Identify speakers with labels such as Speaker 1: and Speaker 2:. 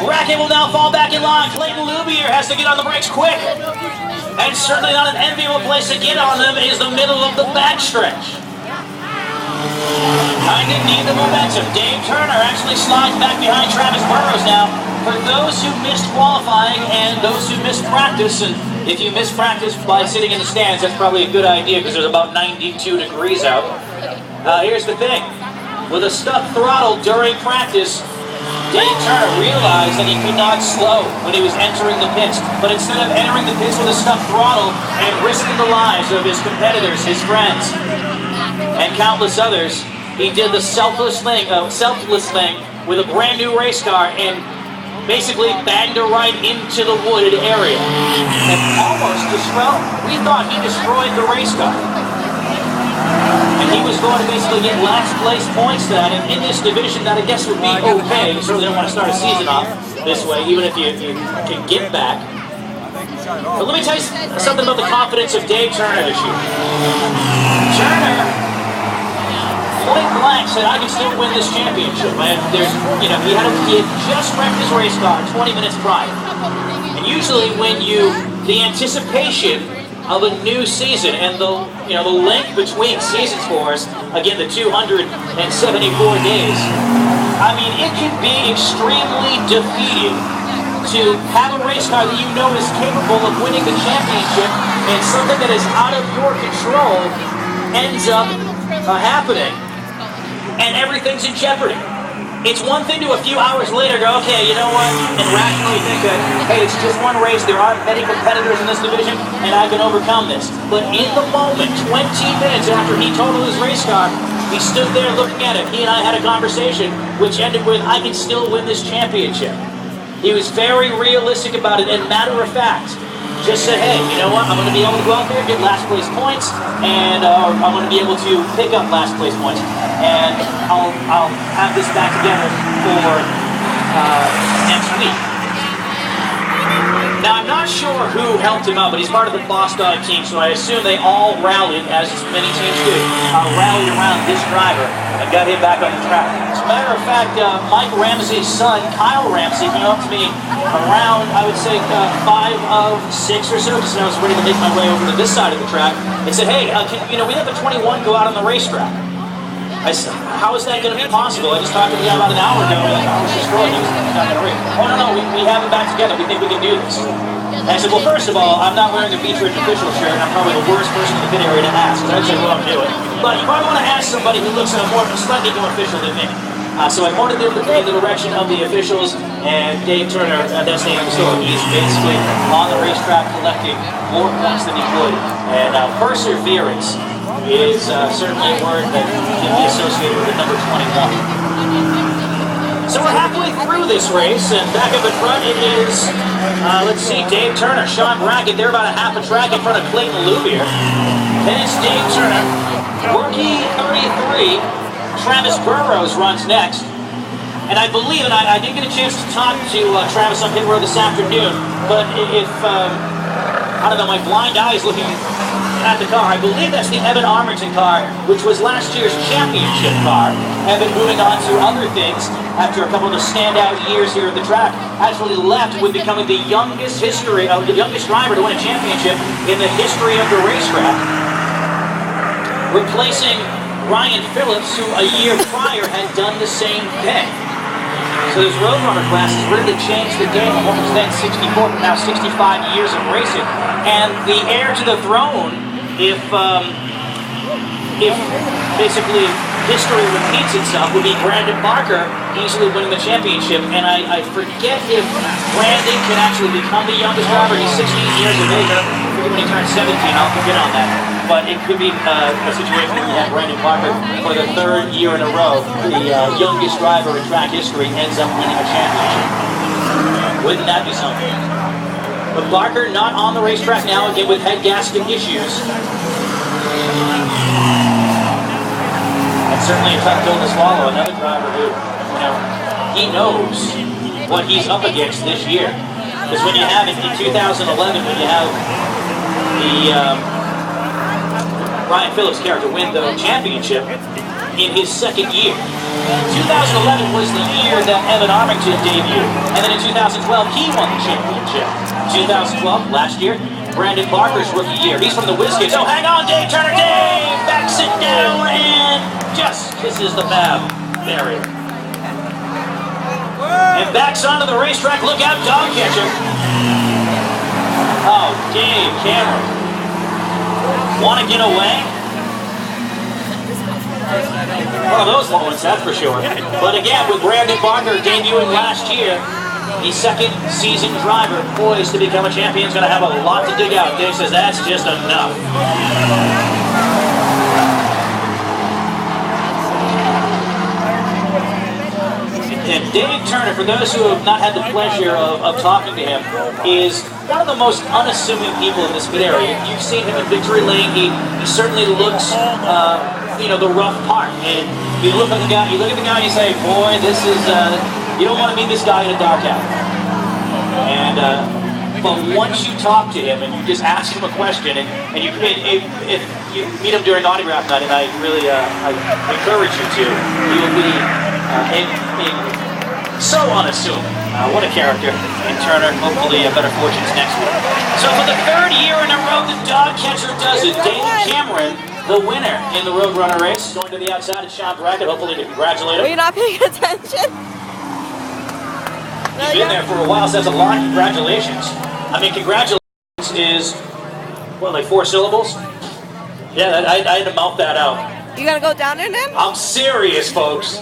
Speaker 1: Brackett will now fall back in line. Clayton Lubier has to get on the brakes quick. And certainly not an enviable place to get on them is the middle of the backstretch. Kind of need the momentum. Dave Turner actually slides back behind Travis Burrows now. For those who missed qualifying and those who missed practice, and if you miss practice by sitting in the stands, that's probably a good idea because there's about 92 degrees out. Here's the thing. With a stuck throttle during practice, Dave Turner realized that he could not slow when he was entering the pits. But instead of entering the pits with a stuck throttle and risking the lives of his competitors, his friends, and countless others, he did the selfless thing with a brand new race car and basically banged her right into the wooded area. And almost we thought he destroyed the race car. And he was going to basically get last place points to that. And in this division, that I guess would be okay. You certainly don't want to start a season off this way, even if you can get back. But let me tell you something about the confidence of Dave Turner this year. Turner, point blank, said, I can still win this championship. And he had just wrecked his race car 20 minutes prior. And usually when the anticipation of a new season and the length between season scores, again, the 274 days, I mean, it can be extremely defeating to have a race car that you know is capable of winning the championship, and something that is out of your control ends up happening, and everything's in jeopardy. It's one thing to a few hours later go, okay, you know what, and rationally think that, hey, it's just one race, there aren't many competitors in this division, and I can overcome this. But in the moment, 20 minutes after he totaled his race car, he stood there looking at it. He and I had a conversation which ended with, I can still win this championship. He was very realistic about it, and matter of fact, just said, hey, you know what, I'm going to be able to go out there, get last place points, and I'm going to be able to pick up last place points, and I'll have this back together for next week. Now, I'm not sure who helped him out, but he's part of the Boss Dog team, so I assume they all rallied, as many teams do, rallied around this driver and got him back on the track. As a matter of fact, Mike Ramsey's son, Kyle Ramsey, came up to me around, I would say, 5 of 6 or so, just when I was ready to make my way over to this side of the track, and said, hey, we have a 21 go out on the racetrack. I said, how is that going to be possible? I just talked to the guy about an hour ago, and I was destroyed. He's not going to race. Oh, no, we have it back together. We think we can do this. And I said, well, first of all, I'm not wearing a Beech official shirt, and I'm probably the worst person in the pit area to ask, because I'd say, well, I'm doing. But you probably want to ask somebody who looks slightly more official than me. So I pointed them in the direction of the officials, and Dave Turner, that's the end of the story. He's basically on the racetrack collecting more points than he would. And perseverance is certainly a word that can be associated with the number 21. So we're halfway through this race, and back up in front it is, let's see, Dave Turner, Sean Brackett. They're about a half a track in front of Clayton Lubier. Then it's Dave Turner, rookie 33, Travis Burrows runs next. And I believe, and I didn't get a chance to talk to Travis on pit road this afternoon, but if, I don't know, my blind eye is looking at the car. I believe that's the Evan Armington car, which was last year's championship car. Evan, moving on to other things after a couple of the standout years here at the track, actually left with becoming the youngest driver to win a championship in the history of the racetrack, replacing Ryan Phillips, who a year prior had done the same thing. So this Road Runner class has really changed the game of what was then 64, but now 65 years of racing. And the heir to the throne, if basically history repeats itself, would be Brandon Barker easily winning the championship. And I forget if Brandon can actually become the youngest driver. He's 16 years of age. I forget when he turns 17. I'll forget on that. But it could be a situation where we have Brandon Barker for the 3rd year in a row. The youngest driver in track history ends up winning a championship. Wouldn't that be something? But Barker not on the racetrack now, again with head gasket issues. And certainly a tough pill to swallow. Another driver who, he knows what he's up against this year. Because when you have it in 2011, when you have the Ryan Phillips character win the championship, in his second year. 2011 was the year that Evan Armington debuted, and then in 2012 he won the championship. 2012, last year, Brandon Barker's rookie year. He's from the WizKids. Oh, hang on, Dave Turner. Dave backs it down and just kisses the fab barrier. And backs onto the racetrack. Look out, dog catcher. Oh, Dave Cameron. Want to get away? One of those moments, that's for sure. But again, with Brandon Barker debuting last year, the second season driver poised to become a champion is going to have a lot to dig out. Dave says that's just enough. And Dave Turner, for those who have not had the pleasure of talking to him, is one of the most unassuming people in this pit area. You've seen him in Victory Lane. He certainly looks, the rough part. And you look at the guy, and you say, boy, this is, you don't want to meet this guy in a dark alley. And, but once you talk to him and you just ask him a question, and if you meet him during autograph night, and I really I encourage you to, you'll be so unassuming. What a character in Turner. Hopefully better fortunes next week. So for the third year in a row, the dog catcher does it. David Cameron, the winner in the Roadrunner race. Going to the outside, it's Sean Brackett. Hopefully to congratulate him.
Speaker 2: Were you not paying attention?
Speaker 1: He's been there for a while, so that's a lot. Congratulations. I mean, congratulations is, what, like 4 syllables? Yeah, I had to mouth that out.
Speaker 2: You gotta go down there then?
Speaker 1: I'm serious, folks.